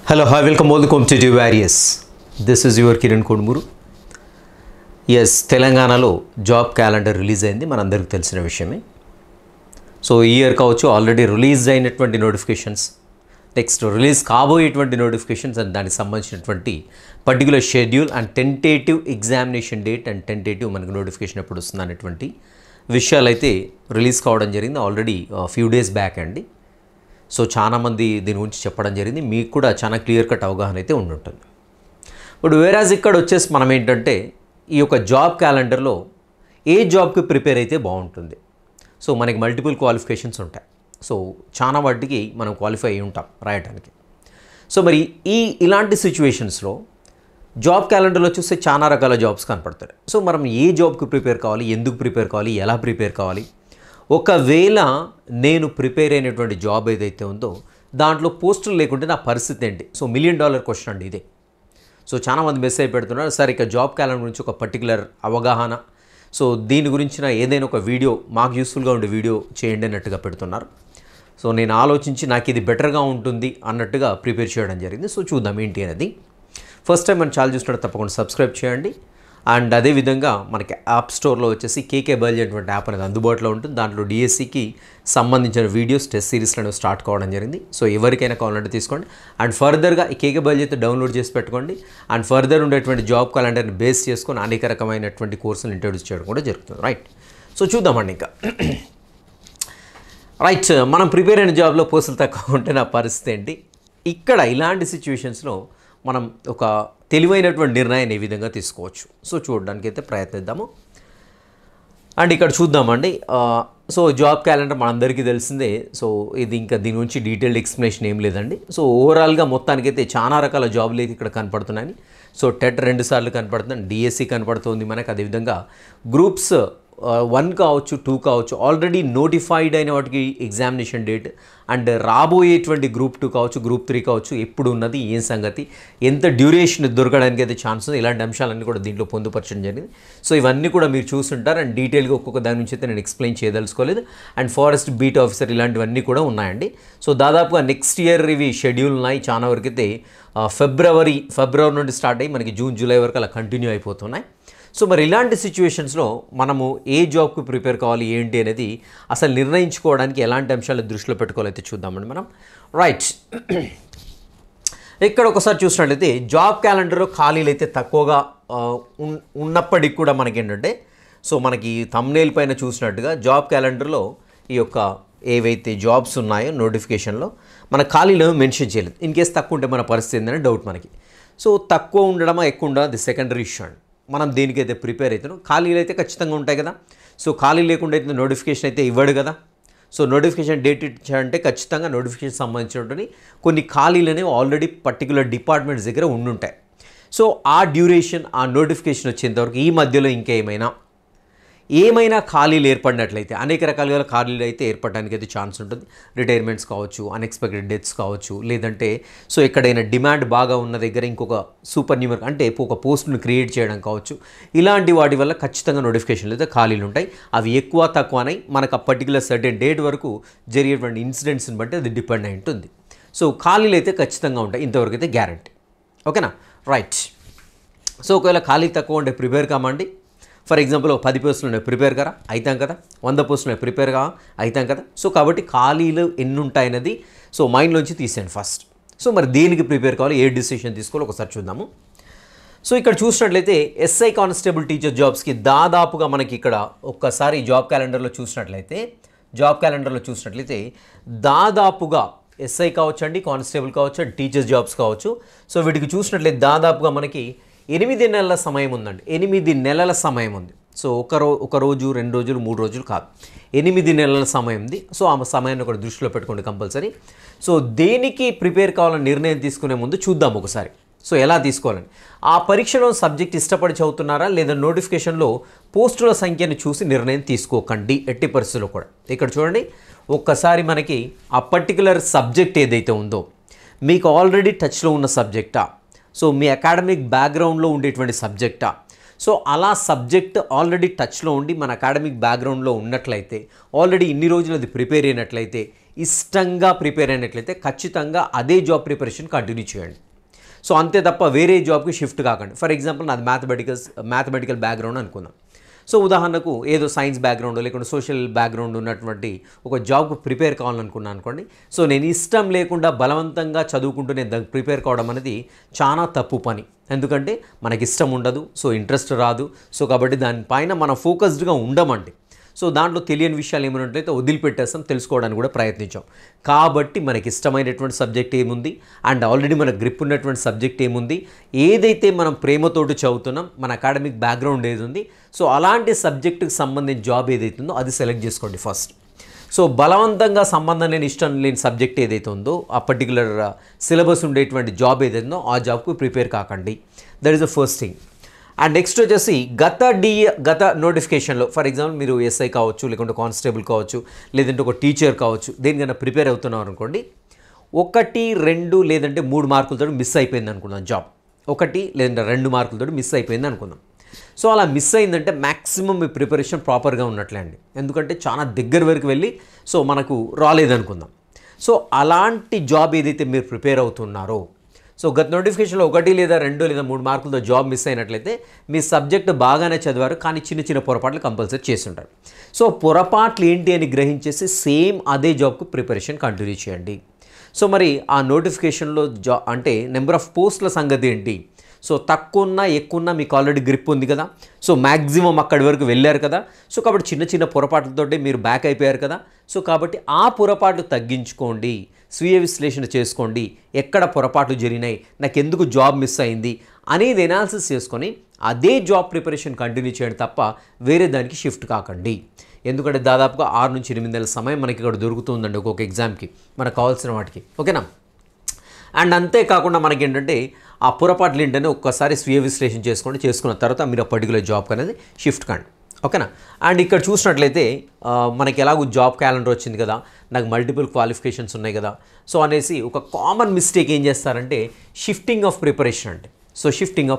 Hello, hi, welcome all the competitive warriors. This is your Kiran Kodmuru. Yes, తెలంగాణలో job calendar release అయింది మనందరికీ తెలిసిన విషయమే. So ఈ ఇయర్ కావచ్చు ఆల్రెడీ రిలీజ్ అయినటువంటి నోటిఫికేషన్స్, నెక్స్ట్ రిలీజ్ కాబోయేటువంటి నోటిఫికేషన్స్ అండ్ దానికి సంబంధించినటువంటి particular schedule and tentative examination date and tentative మనకు నోటిఫికేషన్ ఎప్పుడు వస్తుంది అనేటువంటి విషయాలు అయితే రిలీజ్ కావడం జరిగింది ఆల్రెడీ ఫ్యూ డేస్ బ్యాక్ అండి. సో చాలామంది దీని గురించి చెప్పడం జరిగింది, మీకు కూడా చాలా క్లియర్ కట్ అవగాహన అయితే ఉండుంటుంది. ఇప్పుడు వేరాజ్ ఇక్కడ వచ్చేసి మనం ఏంటంటే ఈ యొక్క జాబ్ క్యాలెండర్లో ఏ జాబ్కి ప్రిపేర్ అయితే బాగుంటుంది. సో మనకి మల్టిపుల్ క్వాలిఫికేషన్స్ ఉంటాయి. సో చాలా వాటికి మనం క్వాలిఫై అయి ఉంటాం రాయడానికి. సో మరి ఇలాంటి సిచ్యువేషన్స్లో జాబ్ క్యాలెండర్లో చూస్తే చాలా రకాల జాబ్స్ కనపడతాయి. సో మనం ఏ జాబ్కి ప్రిపేర్ కావాలి, ఎందుకు ప్రిపేర్ కావాలి, ఎలా ప్రిపేర్ కావాలి, ఒకవేళ నేను ప్రిపేర్ అయినటువంటి జాబ్ ఏదైతే ఉందో దాంట్లో పోస్టులు లేకుంటే నా పరిస్థితి ఏంటి. సో $1 million క్వశ్చన్ అండి ఇదే. సో చాలామంది మెసేజ్ పెడుతున్నారు, సార్ ఇక జాబ్ క్యాలెండర్ గురించి ఒక పర్టికులర్ అవగాహన, సో దీని గురించిన ఏదైనా ఒక వీడియో మాకు యూస్ఫుల్గా ఉండే వీడియో చేయండి అన్నట్టుగా పెడుతున్నారు. సో నేను ఆలోచించి నాకు ఇది బెటర్గా ఉంటుంది అన్నట్టుగా ప్రిపేర్ చేయడం జరిగింది. సో చూద్దాం ఏంటి అనేది. ఫస్ట్ టైం మనం ఛానల్ చూసినట్టు తప్పకుండా సబ్స్క్రైబ్ చేయండి. అండ్ అదేవిధంగా మనకి యాప్ స్టోర్లో వచ్చేసి కేకే బయాలజీ అనేటువంటి యాప్ అనేది అందుబాటులో ఉంటుంది. దాంట్లో డిఎస్సికి సంబంధించిన వీడియోస్ టెస్ట్ సిరీస్లను స్టార్ట్ కావడం జరిగింది. సో ఎవరికైనా కావాలంటే తీసుకోండి. అండ్ ఫర్దర్గా ఈ కేకే బయాలజీ అయితే డౌన్లోడ్ చేసి పెట్టుకోండి. అండ్ ఫర్దర్ ఉండేటువంటి జాబ్ క్యాలెండర్ని బేస్ చేసుకొని అనేక రకమైనటువంటి కోర్సులు ఇంట్రడ్యూస్ చేయడం కూడా జరుగుతుంది. రైట్, సో చూద్దామండి ఇంకా. రైట్, మనం ప్రిపేర్ అయిన జాబ్లో పోస్టులు తక్కువ ఉంటే నా పరిస్థితి ఏంటి. ఇక్కడ ఇలాంటి సిచ్యువేషన్స్లో మనం ఒక తెలివైనటువంటి నిర్ణయాన్ని ఏ విధంగా తీసుకోవచ్చు, సో చూడడానికి అయితే ప్రయత్నిద్దాము. అండ్ ఇక్కడ చూద్దామండి. సో జాబ్ క్యాలెండర్ మనందరికీ తెలిసిందే. సో ఇది ఇంకా దీని గురించి డీటెయిల్డ్ ఎక్స్ప్లెనేషన్ ఏం లేదండి. సో ఓవరాల్గా మొత్తానికైతే చాలా రకాల జాబులు అయితే ఇక్కడ కనపడుతున్నాయి. సో టెట్ 2 సార్లు కనపడుతుంది, డిఎస్సి కనపడుతుంది మనకు. అదేవిధంగా గ్రూప్స్ 1 కావచ్చు, 2 కావచ్చు, ఆల్రెడీ నోటిఫైడ్ అయిన వాటికి ఎగ్జామినేషన్ డేట్, అండ్ రాబోయేటువంటి గ్రూప్ 2 కావచ్చు, గ్రూప్ 3 కావచ్చు, ఎప్పుడు ఉన్నది, ఏం సంగతి, ఎంత డ్యూరేషన్ దొరకడానికి అయితే ఛాన్స్ ఉంది, ఇలాంటి అంశాలన్నీ కూడా దీంట్లో పొందుపరచడం జరిగింది. సో ఇవన్నీ కూడా మీరు చూస్తుంటారు. అండ్ డీటెయిల్గా ఒక్కొక్క దాని నుంచి అయితే నేను ఎక్స్ప్లెయిన్ చేయదలుచుకోలేదు. అండ్ ఫారెస్ట్ బీట్ ఆఫీసర్ ఇలాంటివన్నీ కూడా ఉన్నాయండి. సో దాదాపుగా నెక్స్ట్ ఇయర్ ఇవి షెడ్యూల్ ఉన్నాయి. చాలా వరకు అయితే ఫిబ్రవరి నుండి స్టార్ట్ అయ్యి మనకి జూన్, జూలై వరకు అలా కంటిన్యూ అయిపోతున్నాయి. సో మరి ఇలాంటి సిచ్యువేషన్స్లో మనము ఏ జాబ్కి ప్రిపేర్ కావాలి ఏంటి అనేది అసలు నిర్ణయించుకోవడానికి ఎలాంటి అంశాలు దృష్టిలో పెట్టుకోవాలైతే చూద్దామండి మనం. రైట్, ఇక్కడ ఒకసారి చూసినట్లయితే జాబ్ క్యాలెండర్లో ఖాళీలు అయితే తక్కువగా ఉన్నప్పటికీ కూడా మనకి ఏంటంటే, సో మనకి థంబ్నెయిల్ పైన చూసినట్టుగా జాబ్ క్యాలెండర్లో ఈ యొక్క ఏవైతే జాబ్స్ ఉన్నాయో నోటిఫికేషన్లో మన ఖాళీలు మెన్షన్ చేయలేదు. ఇన్ కేసు తక్కువ ఉంటే మన పరిస్థితి ఏంటనే డౌట్ మనకి. సో తక్కువ ఉండడమా ఎక్కువ ఉండడం అది సెకండరీ ఇష్యూ అండి. మనం దేనికైతే ప్రిపేర్ అవుతున్నాం, ఖాళీలు అయితే ఖచ్చితంగా ఉంటాయి కదా. సో ఖాళీ లేకుండా అయితే నోటిఫికేషన్ అయితే ఇవ్వడు కదా. సో నోటిఫికేషన్ డేట్ ఇచ్చాడంటే ఖచ్చితంగా నోటిఫికేషన్ సంబంధించినటువంటి కొన్ని ఖాళీలు అనేవి ఆల్రెడీ పర్టికులర్ డిపార్ట్మెంట్స్ దగ్గర ఉండుంటాయి. సో ఆ డ్యూరేషన్, ఆ నోటిఫికేషన్ వచ్చేంతవరకు ఈ మధ్యలో ఏమైనా ఖాళీలు ఏర్పడినట్లయితే అనేక రకాలుగా ఖాళీలు అయితే ఏర్పడడానికి అయితే ఛాన్స్ ఉంటుంది. రిటైర్మెంట్స్ కావచ్చు, అన్ఎక్స్పెక్టెడ్ డెత్స్ కావచ్చు, లేదంటే సో ఎక్కడైనా డిమాండ్ బాగా ఉన్న దగ్గర ఇంకొక సూపర్ న్యూమర్ అంటే ఒక పోస్ట్ను క్రియేట్ చేయడం కావచ్చు, ఇలాంటి వాటి వల్ల ఖచ్చితంగా నోటిఫికేషన్లు అయితే ఖాళీలు ఉంటాయి. అవి ఎక్కువ తక్కువ అని మనకు ఆ పర్టికులర్ సర్టెన్ డేట్ వరకు జరిగేటువంటి ఇన్సిడెంట్స్ని బట్టి అది డిపెండ్ అయి ఉంటుంది. సో ఖాళీలు అయితే ఖచ్చితంగా ఉంటాయి, ఇంతవరకు అయితే గ్యారంటీ. ఓకేనా, రైట్. సో ఒకవేళ ఖాళీ తక్కువ ఉంటే ప్రిపేర్ కామండి. ఫర్ ఎగ్జాంపుల్ 10 పోస్టులు ఉన్నాయి, ప్రిపేర్ కదా అవుతాం కదా. 100 పోస్టులు ఉన్నాయి, ప్రిపేర్ కా అవుతాం కదా. సో కాబట్టి ఖాళీలు ఎన్ని ఉంటాయన్నది సో మైండ్లోంచి తీసేయండి ఫస్ట్. సో మరి దేనికి ప్రిపేర్ కావాలి, ఏ డిసిషన్ తీసుకోవాలి ఒకసారి చూద్దాము. సో ఇక్కడ చూసినట్లయితే ఎస్ఐ కానిస్టేబుల్ టీచర్ జాబ్స్కి దాదాపుగా మనకి ఇక్కడ ఒక్కసారి జాబ్ క్యాలెండర్లో చూసినట్లయితే దాదాపుగా ఎస్ఐ కావచ్చు అండి, కానిస్టేబుల్ కావచ్చు, టీచర్స్ జాబ్స్ కావచ్చు. సో వీటికి చూసినట్లయితే దాదాపుగా మనకి 8 నెలల సమయం ఉందండి. 8 నెలల సమయం ఉంది. సో ఒక రోజు, 2 రోజులు, 3 రోజులు కాదు, 8 నెలల సమయం ఉంది. సో ఆ సమయాన్ని కూడా దృష్టిలో పెట్టుకోండి కంపల్సరీ. సో దేనికి ప్రిపేర్ కావాలని నిర్ణయం తీసుకునే ముందు చూద్దాం ఒకసారి. సో ఎలా తీసుకోవాలని, ఆ పరీక్షలో సబ్జెక్ట్ ఇష్టపడి చదువుతున్నారా లేదా నోటిఫికేషన్లో పోస్టుల సంఖ్యను చూసి నిర్ణయం తీసుకోకండి ఎట్టి పరిస్థితుల్లో కూడా. ఇక్కడ చూడండి, ఒక్కసారి మనకి ఆ పర్టికులర్ సబ్జెక్ట్ ఏదైతే ఉందో మీకు ఆల్రెడీ టచ్లో ఉన్న సబ్జెక్టా, సో మీ అకాడమిక్ బ్యాక్గ్రౌండ్లో ఉండేటువంటి సబ్జెక్టా, సో అలా సబ్జెక్ట్ ఆల్రెడీ టచ్లో ఉండి మన అకాడమిక్ బ్యాక్గ్రౌండ్లో ఉన్నట్లయితే, ఆల్రెడీ ఇన్ని రోజులు అది ప్రిపేర్ అయినట్లయితే, ఇష్టంగా ప్రిపేర్ అయినట్లయితే ఖచ్చితంగా అదే జాబ్ ప్రిపరేషన్ కంటిన్యూ చేయండి. సో అంతే తప్ప వేరే జాబ్కి షిఫ్ట్ కాకండి. ఫర్ ఎగ్జాంపుల్ నాది మ్యాథమెటికల్ బ్యాక్గ్రౌండ్ అనుకుందాం. సో ఉదాహరణకు ఏదో సైన్స్ బ్యాక్గ్రౌండ్ లేకుంటే సోషల్ బ్యాక్గ్రౌండ్ ఉన్నటువంటి ఒక జాబ్కు ప్రిపేర్ కావాలనుకున్నాను అనుకోండి. సో నేను ఇష్టం లేకుండా బలవంతంగా చదువుకుంటూ నేను దానికి ప్రిపేర్ కావడం అనేది చాలా తప్పు పని. ఎందుకంటే మనకి ఇష్టం ఉండదు, సో ఇంట్రెస్ట్ రాదు. సో కాబట్టి దానిపైన మనం ఫోకస్డ్గా ఉండమండి. సో దాంట్లో తెలియని విషయాలు ఏమైనా ఉంటే వదిలిపెట్టేస్తాం, తెలుసుకోవడానికి కూడా ప్రయత్నించాం. కాబట్టి మనకి ఇష్టమైనటువంటి సబ్జెక్ట్ ఏముంది అండ్ ఆల్రెడీ మన గ్రిప్ ఉన్నటువంటి సబ్జెక్ట్ ఏముంది, ఏదైతే మనం ప్రేమతోటి చదువుతున్నాం, మన అకాడమిక్ బ్యాక్గ్రౌండ్ ఏది ఉంది, సో అలాంటి సబ్జెక్టుకి సంబంధించిన జాబ్ ఏదైతే ఉందో అది సెలెక్ట్ చేసుకోండి ఫస్ట్. సో బలవంతంగా సంబంధం లేని ఇష్టం లేని సబ్జెక్ట్ ఏదైతే ఉందో ఆ పర్టికులర్ సిలబస్ ఉండేటువంటి జాబ్ ఏదైతే ఉందో ఆ జాబ్కు ప్రిపేర్ కాకండి. That is the first thing. And next వచ్చేసి గత నోటిఫికేషన్లో ఫర్ ఎగ్జాంపుల్ మీరు ఎస్ఐ కావచ్చు, లేకుంటే కానిస్టేబుల్ కావచ్చు, లేదంటే ఒక టీచర్ కావచ్చు, దేనికైనా ప్రిపేర్ అవుతున్నారు అనుకోండి. 1, 2 లేదంటే 3 మార్కులతో మిస్ అయిపోయింది అనుకుందాం జాబ్. 1 లేదంటే 2 మార్కులతో మిస్ అయిపోయింది అనుకుందాం. సో అలా మిస్ అయిందంటే మ్యాక్సిమం మీ ప్రిపరేషన్ ప్రాపర్గా ఉన్నట్లే అండి. ఎందుకంటే చాలా దగ్గర వరకు వెళ్ళి సో మనకు రాలేదనుకుందాం. సో అలాంటి జాబ్ ఏదైతే మీరు ప్రిపేర్ అవుతున్నారో, సో గత నోటిఫికేషన్లో 1 లేదా 2 లేదా 3 మార్కులతో జాబ్ మిస్ అయినట్లయితే మీ సబ్జెక్ట్ బాగానే చదివారు, కానీ చిన్న పొరపాట్లు కంపల్సరీ చేస్తుంటారు. సో పొరపాట్లు ఏంటి అని గ్రహించేసి సేమ్ అదే జాబ్కు ప్రిపరేషన్ కంటిన్యూ చేయండి. సో మరి ఆ నోటిఫికేషన్లో అంటే నెంబర్ ఆఫ్ పోస్టుల సంగతి ఏంటి? సో తక్కువ ఉన్నా ఎక్కువ ఉన్నా మీకు ఆల్రెడీ గ్రిప్ ఉంది కదా, సో మ్యాక్సిమం అక్కడి వరకు వెళ్ళారు కదా. సో కాబట్టి చిన్న పొరపాట్లతోటి మీరు బ్యాక్ అయిపోయారు కదా. సో కాబట్టి ఆ పొరపాట్లు తగ్గించుకోండి, స్వీయ విశ్లేషణ చేసుకోండి. ఎక్కడ పొరపాట్లు జరిగినాయి, నాకు ఎందుకు జాబ్ మిస్ అయింది అనేది ఎనాలిసిస్ చేసుకొని అదే జాబ్ ప్రిపరేషన్ కంటిన్యూ చేయండి తప్ప వేరే దానికి షిఫ్ట్ కాకండి. ఎందుకంటే దాదాపుగా 6 నుంచి 8 నెలల సమయం మనకి ఇక్కడ దొరుకుతుందండి ఒక్కొక్క ఎగ్జామ్కి మనకు కావాల్సిన వాటికి. ఓకేనా? అండ్ అంతేకాకుండా మనకి ఏంటంటే ఆ పొరపాట్లు ఏంటనే ఒక్కసారి స్వీయ విశ్లేషణ చేసుకున్న తర్వాత మీరు ఆ పర్టికులర్ జాబ్కి అనేది షిఫ్ట్ కండి. ఓకేనా? అండ్ ఇక్కడ చూసినట్లయితే మనకి ఎలాగో జాబ్ క్యాలెండర్ వచ్చింది కదా, నాకు మల్టిపుల్ క్వాలిఫికేషన్స్ ఉన్నాయి కదా, సో అనేసి ఒక కామన్ మిస్టేక్ ఏం చేస్తారంటే షిఫ్టింగ్ ఆఫ్ ప్రిపరేషన్ అంటే. సో షిఫ్టింగ్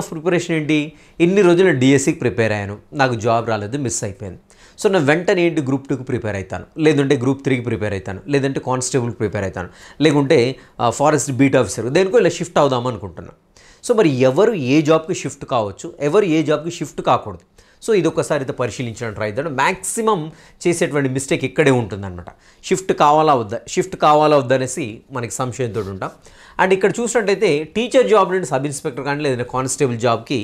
ఆఫ్ ప్రిపరేషన్ ఏంటి? ఇన్ని రోజులు నేను డిఎస్సికి ప్రిపేర్ అయ్యాను, నాకు జాబ్ రాలేదు, మిస్ అయిపోయింది. సో నేను వెంటనే ఏంటి గ్రూప్ 2కి ప్రిపేర్ అవుతాను, లేదంటే గ్రూప్ 3కి ప్రిపేర్ అవుతాను, లేదంటే కానిస్టేబుల్కి ప్రిపేర్ అవుతాను, లేకుంటే ఫారెస్ట్ బీట్ ఆఫీసర్ దేనికో ఇలా షిఫ్ట్ అవుదాం అనుకుంటున్నాను. సో మరి ఎవరు ఏ జాబ్కి షిఫ్ట్ కావచ్చు, ఎవరు ఏ జాబ్కి షిఫ్ట్ కాకూడదు. సో ఇది ఒకసారి అయితే పరిశీలించడం ట్రై చేద్దాం. మ్యాక్సిమం చేసేటువంటి మిస్టేక్ ఇక్కడే ఉంటుందన్నమాట. షిఫ్ట్ కావాలా వద్దా అనేసి మనకి సంశయంతో ఉంటాం. అండ్ ఇక్కడ చూసినట్టయితే టీచర్ జాబ్ నుండి సబ్ ఇన్స్పెక్టర్ కానీ లేదంటే కానిస్టేబుల్ జాబ్కి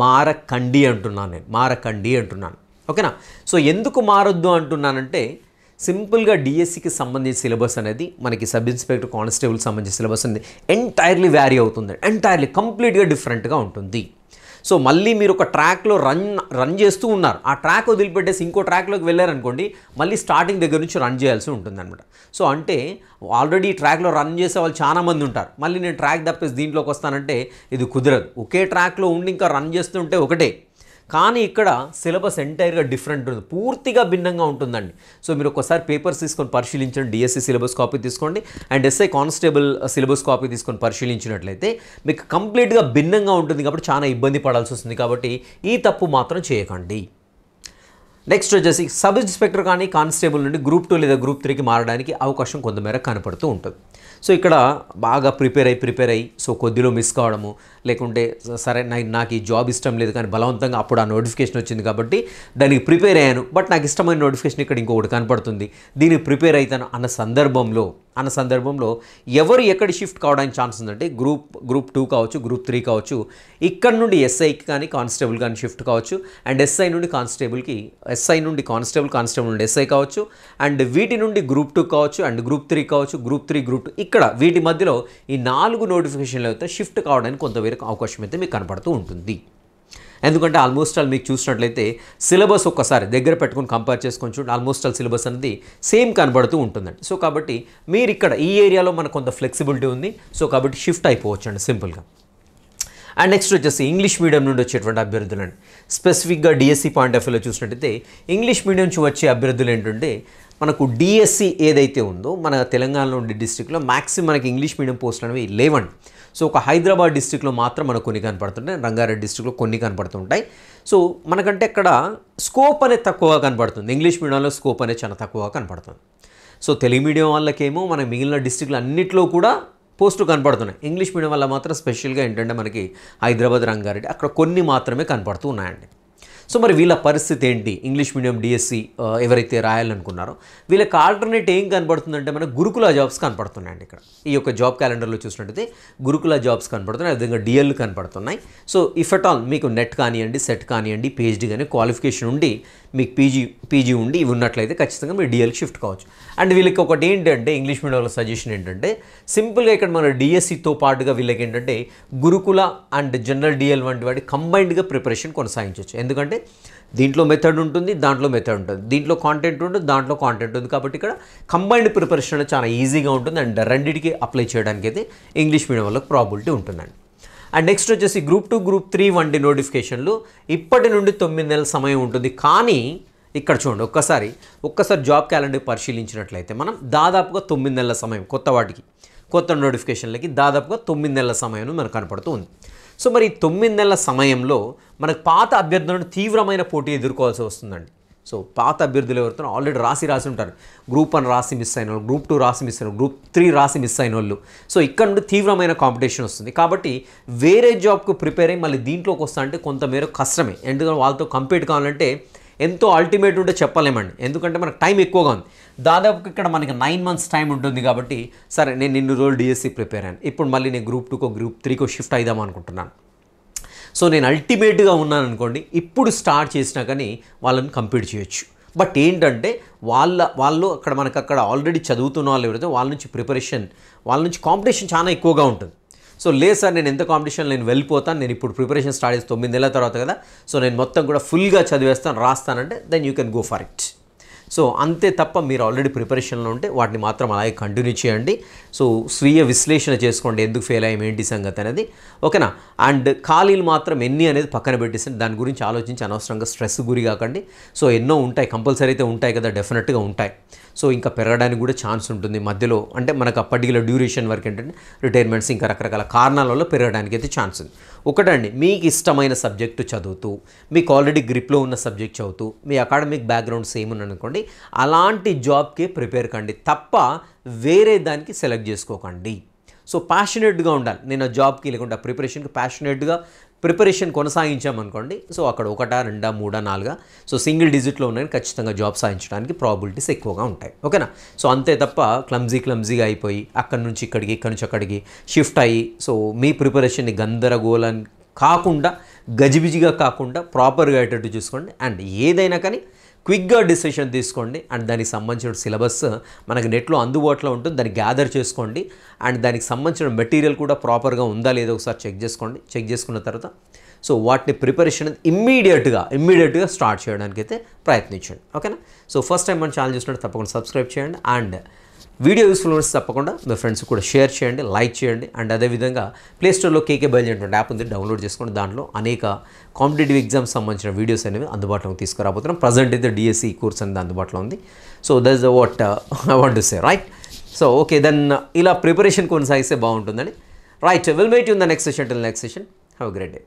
మారకండి అంటున్నాను. ఓకేనా? సో ఎందుకు మారొద్దు అంటున్నానంటే సింపుల్గా డిఎస్సికి సంబంధించిన సిలబస్ అనేది మనకి సబ్ ఇన్స్పెక్టర్ కానిస్టేబుల్కి సంబంధించిన సిలబస్ అనేది ఎంటైర్లీ వ్యారీ అవుతుంది, కంప్లీట్గా డిఫరెంట్గా ఉంటుంది. సో మళ్ళీ మీరు ఒక ట్రాక్లో రన్ చేస్తూ ఉన్నారు, ఆ ట్రాక్ వదిలిపెట్టేసి ఇంకో ట్రాక్లోకి వెళ్ళారనుకోండి, మళ్ళీ స్టార్టింగ్ దగ్గర నుంచి రన్ చేయాల్సి ఉంటుందన్నమాట. సో అంటే ఆల్రెడీ ట్రాక్లో రన్ చేసే వాళ్ళు చాలామంది ఉంటారు, మళ్ళీ నేను ట్రాక్ తప్పేసి దీంట్లోకి వస్తానంటే ఇది కుదరదు. ఒకే ట్రాక్లో ఉండి ఇంకా రన్ చేస్తుంటే ఒకటే, కానీ ఇక్కడ సిలబస్ ఎంటైర్గా డిఫరెంట్ ఉంటుంది, పూర్తిగా భిన్నంగా ఉంటుందండి. సో మీరు ఒకసారి పేపర్స్ తీసుకొని పరిశీలించండి, డిఎస్సి సిలబస్ కాపీ తీసుకోండి and SI constable syllabus copy తీసుకొని పరిశీలించినట్లయితే మీకు కంప్లీట్గా భిన్నంగా ఉంటుంది, కాబట్టి చాలా ఇబ్బంది పడాల్సి వస్తుంది. కాబట్టి ఈ తప్పు మాత్రం చేయకండి. నెక్స్ట్ వచ్చేసి సబ్ ఇన్స్పెక్టర్ కానీ కానిస్టేబుల్ నుండి గ్రూప్ 2 లేదా గ్రూప్ 3కి మారడానికి అవకాశం కొంతమేర కనపడుతూ ఉంటుంది. సో ఇక్కడ బాగా ప్రిపేర్ అయ్యి సో కొద్దిలో మిస్ కావడము, లేకుంటే సరే నాకు ఈ జాబ్ ఇష్టం లేదు కానీ బలవంతంగా అప్పుడు ఆ నోటిఫికేషన్ వచ్చింది కాబట్టి దానికి ప్రిపేర్ అయ్యాను, బట్ నాకు ఇష్టమైన నోటిఫికేషన్ ఇక్కడ ఇంకొకటి కనపడుతుంది, దీనికి ప్రిపేర్ అవుతాను అన్న సందర్భంలో ఎవరు ఎక్కడ షిఫ్ట్ కావడానికి ఛాన్స్ ఉందంటే గ్రూప్ 2 కావచ్చు, గ్రూప్ 3 కావచ్చు, ఇక్కడ నుండి ఎస్ఐకి కానీ కానిస్టేబుల్ కానీ షిఫ్ట్ కావచ్చు. అండ్ ఎస్ఐ నుండి కానిస్టేబుల్, కానిస్టేబుల్ నుండి ఎస్ఐ కావచ్చు. అండ్ వీటి నుండి గ్రూప్ 2 కావచ్చు, అండ్ గ్రూప్ 3 కావచ్చు, గ్రూప్ 3 గ్రూప్ 2 ఇక్కడ వీటి మధ్యలో ఈ 4 నోటిఫికేషన్లు అయితే షిఫ్ట్ కావడానికి కొంతవరకు అవకాశం అయితే మీకు కనపడుతూ ఉంటుంది. ఎందుకంటే ఆల్మోస్ట్ ఆల్ మీకు చూసినట్లయితే సిలబస్ ఒక్కసారి దగ్గర పెట్టుకుని కంపేర్ చేసుకొని చూడండి, ఆల్మోస్ట్ ఆల్ సిలబస్ అనేది సేమ్ కనబడుతూ ఉంటుందండి. సో కాబట్టి మీరు ఇక్కడ ఈ ఏరియాలో మనకు కొంత ఫ్లెక్సిబిలిటీ ఉంది, సో కాబట్టి షిఫ్ట్ అయిపోవచ్చు అండి సింపుల్గా. అండ్ నెక్స్ట్ వచ్చేసి ఇంగ్లీష్ మీడియం నుండి వచ్చేటువంటి అభ్యర్థులు అండి. స్పెసిఫిక్గా డిఎస్సి పాయింట్ ఆఫ్ వ్యూలో చూసినట్టయితే ఇంగ్లీష్ మీడియం నుంచి వచ్చే అభ్యర్థులు ఏంటంటే మనకు డిఎస్సి ఏదైతే ఉందో మన తెలంగాణలో ఉండే డిస్ట్రిక్ట్లో మ్యాక్సిమం మనకి ఇంగ్లీష్ మీడియం పోస్టులు అనేవి లేవండి. సో ఒక హైదరాబాద్ డిస్ట్రిక్ట్లో మాత్రం మనకు కొన్ని కనపడుతుంటాయి, రంగారెడ్డి డిస్ట్రిక్ట్లో కొన్ని కనపడుతుంటాయి. సో మనకంటే ఇక్కడ స్కోప్ అనేది తక్కువగా కనపడుతుంది, ఇంగ్లీష్ మీడియంలో స్కోప్ అనేది చాలా తక్కువగా కనపడుతుంది. సో తెలుగు మీడియం వాళ్ళకేమో మన మిగిలిన డిస్ట్రిక్ట్లు అన్నింటిలో కూడా పోస్టులు కనపడుతున్నాయి. ఇంగ్లీష్ మీడియం వల్ల మాత్రం స్పెషల్గా ఏంటంటే మనకి హైదరాబాద్, రంగారెడ్డి అక్కడ కొన్ని మాత్రమే కనపడుతూ ఉన్నాయండి. సో మరి వీళ్ళ పరిస్థితి ఏంటి? ఇంగ్లీష్ మీడియం డిఎస్సి ఎవరైతే రాయాలనుకున్నారో వీళ్ళకి ఆల్టర్నేట్ ఏం కనపడుతుందంటే మనకు గురుకుల జాబ్స్ కనపడుతున్నాయండి. ఇక్కడ ఈ యొక్క జాబ్ క్యాలెండర్లో చూసినట్టయితే గురుకుల జాబ్స్ కనపడుతున్నాయి, అదేవిధంగా డిఎల్ కనపడుతున్నాయి. సో ఇఫ్ అట్ ఆల్ మీకు నెట్ కానివ్వండి, సెట్ కానివ్వండి, పిహెచ్డి కానీ క్వాలిఫికేషన్ ఉండి మీకు పీజీ ఉండి ఇవి ఉన్నట్లయితే ఖచ్చితంగా మీరు డిఎల్కి షిఫ్ట్ కావచ్చు. అండ్ వీళ్ళకి ఒకటి ఏంటంటే ఇంగ్లీష్ మీడియం వాళ్ళ సజెషన్ ఏంటంటే సింపుల్గా ఇక్కడ మన డిఎస్సితో పాటుగా వీళ్ళకి ఏంటంటే గురుకుల అండ్ జనరల్ డిఎల్ వంటి వాటి కంబైన్డ్గా ప్రిపరేషన్ కొనసాగించవచ్చు. ఎందుకంటే దీంట్లో మెథడ్ ఉంటుంది, దాంట్లో మెథడ్ ఉంటుంది, దీంట్లో కాంటెంట్ ఉంటుంది, దాంట్లో కాంటెంట్ ఉంది. కాబట్టి ఇక్కడ కంబైన్డ్ ప్రిపరేషన్ అనేది చాలా ఈజీగా ఉంటుంది అండ్ రెండింటికి అప్లై చేయడానికి అయితే ఇంగ్లీష్ మీడియం వాళ్ళకి ప్రాబిలిటీ ఉంటుందండి. అండ్ నెక్స్ట్ వచ్చేసి గ్రూప్ 2, గ్రూప్ 3 వంటి నోటిఫికేషన్లు ఇప్పటి నుండి 9 నెలల సమయం ఉంటుంది. కానీ ఇక్కడ చూడండి ఒక్కసారి జాబ్ క్యాలెండర్ పరిశీలించినట్లయితే మనం దాదాపుగా 9 నెలల సమయం కొత్త నోటిఫికేషన్లకి దాదాపుగా 9 నెలల సమయం మనకు కనపడుతూ ఉంది. సో మరి 9 నెలల సమయంలో మనకు పాత అభ్యర్థులను తీవ్రమైన పోటీ ఎదుర్కోవాల్సి వస్తుందండి. సో పాత అభ్యర్థులు ఎవరితో ఆల్రెడీ రాసి ఉంటారు. గ్రూప్ 1 రాసి మిస్ అయిన వాళ్ళు, గ్రూప్ 2 రాసి మిస్ అయిన వాళ్ళు, గ్రూప్ 3 రాసి మిస్ అయిన వాళ్ళు. సో ఇక్కడ నుండి తీవ్రమైన కాంపిటీషన్ వస్తుంది. కాబట్టి వేరే జాబ్కు ప్రిపేర్ అయ్యి మళ్ళీ దీంట్లోకి వస్తా అంటే కొంతమేర కష్టమే. ఎందుకంటే వాళ్ళతో కంపీట్ కావాలంటే ఎంతో అల్టిమేట్ ఉంటే చెప్పలేమండి. ఎందుకంటే మనకు టైం ఎక్కువగా ఉంది. దాదాపు ఇక్కడ మనకి 9 మంత్స్ టైం ఉంటుంది. కాబట్టి సరే నేను ఇన్ని రోజులు డిఎస్సి ప్రిపేర్ అయ్యాను, ఇప్పుడు మళ్ళీ నేను గ్రూప్ 2కో గ్రూప్ 3కో షిఫ్ట్ అయిదాం అనుకుంటున్నాను. సో నేను అల్టిమేట్గా ఉన్నాను అనుకోండి, ఇప్పుడు స్టార్ట్ చేసినా కానీ వాళ్ళని కంపీట్ చేయొచ్చు. బట్ ఏంటంటే వాళ్ళు అక్కడ ఆల్రెడీ చదువుతున్న వాళ్ళు ఎవరైతే వాళ్ళ నుంచి కాంపిటీషన్ చాలా ఎక్కువగా ఉంటుంది. సో లేదు సార్ నేను ఎంత కాంపిటీషన్ నేను వెళ్ళిపోతాను, నేను ఇప్పుడు ప్రిపరేషన్ స్టార్ట్ చేసి 9 నెలల తర్వాత కదా, సో నేను మొత్తం కూడా ఫుల్గా చదివేస్తాను రాస్తానంటే then you can go for it. So అంతే తప్ప మీరు ఆల్రెడీ ప్రిపరేషన్లో ఉంటే వాటిని మాత్రం అలాగే కంటిన్యూ చేయండి. సో స్వీయ విశ్లేషణ చేసుకోండి, ఎందుకు ఫెయిల్ అయ్యాం ఏంటి సంగతి అనేది, ఓకేనా. అండ్ ఖాళీలు మాత్రం ఎన్ని అనేది పక్కన పెట్టేసి దాని గురించి ఆలోచించి అనవసరంగా స్ట్రెస్ గురి కాకండి. సో ఎన్నో ఉంటాయి, కంపల్సరీ అయితే ఉంటాయి కదా, డెఫినెట్గా ఉంటాయి. సో ఇంకా పెరగడానికి కూడా ఛాన్స్ ఉంటుంది మధ్యలో. అంటే మనకు ఆ పర్టికులర్ డ్యూరేషన్ వరకు ఏంటంటే రిటైర్మెంట్స్ ఇంకా రకరకాల కారణాల వల్ల పెరగడానికి అయితే ఛాన్స్ ఉంది. ఒకటండి, మీకు ఇష్టమైన సబ్జెక్టు చదువుతూ, మీకు ఆల్రెడీ గ్రిప్లో ఉన్న సబ్జెక్ట్ చదువుతూ, మీ అకాడమిక్ బ్యాక్గ్రౌండ్ సేమ్ అనుకోండి, అలాంటి జాబ్కి ప్రిపేర్ కండి తప్ప వేరే దానికి సెలెక్ట్ చేసుకోకండి. సో ప్యాషనేట్గా ఉండాలి. నేను ఆ జాబ్కి లేకుండా ప్రిపరేషన్కి ప్యాషనేట్గా ప్రిపరేషన్ కొనసాగించామనుకోండి, సో అక్కడ 1, 2, 3, 4 సో సింగిల్ డిజిట్లో ఉన్నాయని ఖచ్చితంగా జాబ్ సాధించడానికి ప్రాబిలిటీస్ ఎక్కువగా ఉంటాయి, ఓకేనా. సో అంతే తప్ప క్లమ్జీగా అయిపోయి అక్కడి నుంచి ఇక్కడికి, ఇక్కడి నుంచి అక్కడికి షిఫ్ట్ అయ్యి సో మీ ప్రిపరేషన్ని గందరగోళం కాకుండా, గజిబిజిగా కాకుండా ప్రాపర్గా అయ్యేటట్టు చూసుకోండి. అండ్ ఏదైనా కానీ క్విక్గా డిసిషన్ తీసుకోండి. అండ్ దానికి సంబంధించిన సిలబస్ మనకి నెట్లో అందుబాటులో ఉంటుంది, దాన్ని గ్యాదర్ చేసుకోండి. అండ్ దానికి సంబంధించిన మెటీరియల్ కూడా ప్రాపర్గా ఉందా లేదో ఒకసారి చెక్ చేసుకోండి. చెక్ చేసుకున్న తర్వాత సో వాటిని ప్రిపరేషన్ ఇమ్మీడియట్గా స్టార్ట్ చేయడానికి అయితే ప్రయత్నించండి, ఓకేనా. సో ఫస్ట్ టైం మన ఛానల్ చూసినట్టు తప్పకుండా సబ్స్క్రైబ్ చేయండి. అండ్ వీడియో యూస్ఫుల్ వస్తే తప్పకుండా మీ ఫ్రెండ్స్ కూడా షేర్ చేయండి, లైక్ చేయండి. అండ్ అదేవిధంగా ప్లేస్టోర్లో కేకే బయలు అనేటువంటి యాప్ ఉంది, డౌన్లోడ్ చేసుకోండి. దాంట్లో అనేక కాంపిటేటివ్ ఎగ్జామ్స్ సంబంధించిన వీడియోస్ అనేవి అందుబాటులోకి తీసుకురాబోతున్నాం. ప్రజెంట్ అయితే డిఎస్సి కోర్స్ అనేది అందుబాటులో ఉంది. So that is what I want to say, right. So okay, then ఇలా ప్రిపరేషన్ కొనసాగిస్తే బాగుంటుందని, రైట్. Will meet you in the next session. Till next session, have a great day.